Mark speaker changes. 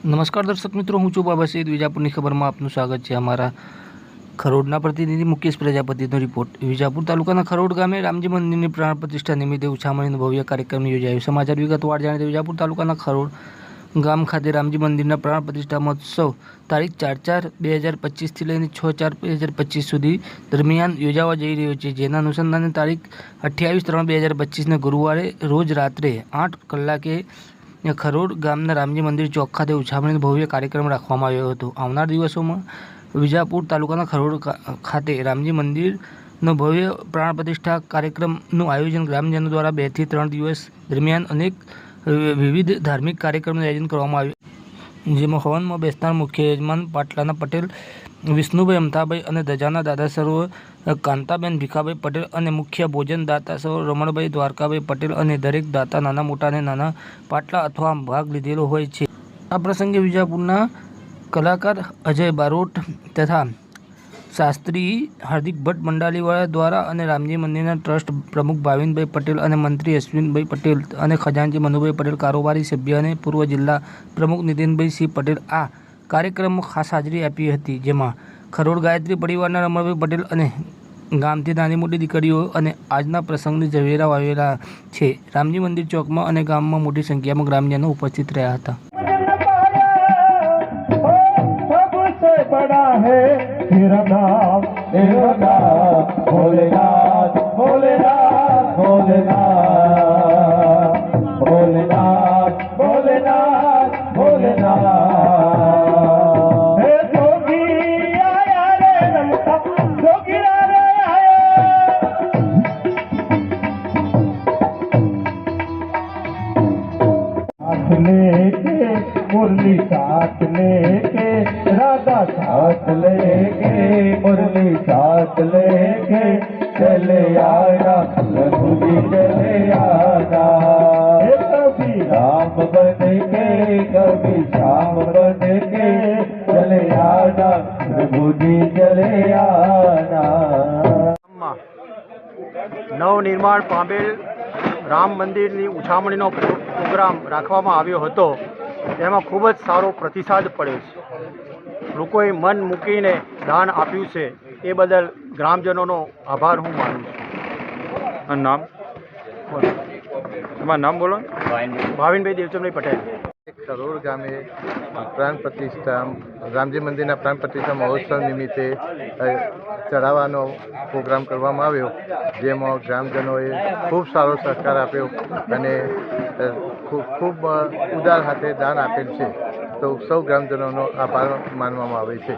Speaker 1: નમસ્કાર દર્શક મિત્રો, હું છું બાબા સૈદ. વિજાપુરની ખબરમાં આપનું સ્વાગત છે. અમારા ખરોડના પ્રતિનિધિ મુકેશ પ્રજાપતિનો રિપોર્ટ. વિજાપુર તાલુકાના ખરોડ ગામે રામજી મંદિરની પ્રાણ પ્રતિષ્ઠા નિમિત્તે ઉછામણીનો ભવ્ય કાર્યક્રમ યોજાયો. સમાચાર વિગતવાર જાણીએ તો વિજાપુર તાલુકાના ખરોડ ગામ ખાતે રામજી મંદિરના પ્રાણ પ્રતિષ્ઠા મહોત્સવ તારીખ 4/4/2025 લઈને 6/4/2025 સુધી દરમિયાન યોજાવા જઈ રહ્યો છે. જેના અનુસંધાને તારીખ 28/3/2025 ગુરુવારે રોજ રાત્રે 8 કલાકે ખરોડ ગામના રામજી મંદિર ચોક ખાતે ઉછામણીનો ભવ્ય કાર્યક્રમ રાખવામાં આવ્યો હતો. આવનાર દિવસોમાં વિજાપુર તાલુકાના ખરોડ ખાતે રામજી મંદિરનો ભવ્ય પ્રાણ પ્રતિષ્ઠા કાર્યક્રમનું આયોજન ગ્રામજનો દ્વારા 2 થી 3 દિવસ દરમિયાન અનેક વિવિધ ધાર્મિક કાર્યક્રમનું આયોજન કરવામાં આવ્યું, જેમાં હવનમાં બેસનાર મુખ્ય યજમાન પાટલાના પટેલ વિષ્ણુભાઈ અમથાભાઈ અને ધજાના દાદા સર્વ કાંતાબેન ભીખાભાઈ પટેલ અને મુખ્ય ભોજન દાતા સર્વ રમણભાઈ દ્વારકાભાઈ પટેલ અને દરેક દાતા નાના મોટા અને નાના પાટલા અથવા ભાગ લીધેલો હોય છે. આ પ્રસંગે વિજાપુરના કલાકાર અજય બારોટ તથા શાસ્ત્રી હાર્દિક ભટ્ટ મંડાલીવાળા દ્વારા અને રામજી મંદિરના ટ્રસ્ટ પ્રમુખ ભાવિનભાઈ પટેલ અને મંત્રી અશ્વિનભાઈ પટેલ અને ખજાનચી મનુભાઈ પટેલ, કારોબારી સભ્ય અને પૂર્વ જિલ્લા પ્રમુખ નીતિનભાઈ સિંહ પટેલ આ કાર્યક્રમમાં ખાસ હાજરી આપી હતી. જેમાં ખરોડ ગાયત્રી પરિવારના રમણભાઈ પટેલ અને ગામથી નાની મોટી દીકરીઓ અને આજના પ્રસંગની ઝવેરા વાવેલા છે. રામજી મંદિર ચોકમાં અને ગામમાં મોટી સંખ્યામાં ગ્રામજનો ઉપસ્થિત રહ્યા હતા.
Speaker 2: बड़ा है तेरा नाम भोलेनाथ भोलेनाथ भोलेनाथ भोलेनाथ भोलेनाथ भोलेनाथ हे जोगी आया रे रमता जोगी रे आया हाथ लेके मुरली साथ लेके राधा साथ लेके मुरली साथ लेके चले आना रघुजी चले आना कभी राम बन के कभी श्याम बन के चले आना रघुजी चले आना.
Speaker 3: નવનિર્માણ પામેલ રામ મંદિરની ઉછામણીનો પ્રોગ્રામ રાખવામાં આવ્યો હતો. તેમાં ખૂબ જ સારો પ્રતિસાદ પડ્યો છે. લોકોએ મન મૂકીને દાન આપ્યું છે, એ બદલ ગ્રામજનોનો આભાર હું માનું છું.
Speaker 4: નામ તમારું નામ બોલો.
Speaker 3: ભાવિનભાઈ દેવચંદભાઈ પટેલ.
Speaker 5: ખરોડ ગામે પ્રાણ પ્રતિષ્ઠા રામજી મંદિરના પ્રાણ પ્રતિષ્ઠા મહોત્સવ નિમિત્તે ચડાવવાનો પ્રોગ્રામ કરવામાં આવ્યો, જેમાં ગ્રામજનોએ ખૂબ સારો સહકાર આપ્યો અને ખૂબ ઉદાર હાથે દાન આપેલ છે. તો સૌ ગ્રામજનોનો આભાર માનવામાં આવે છે.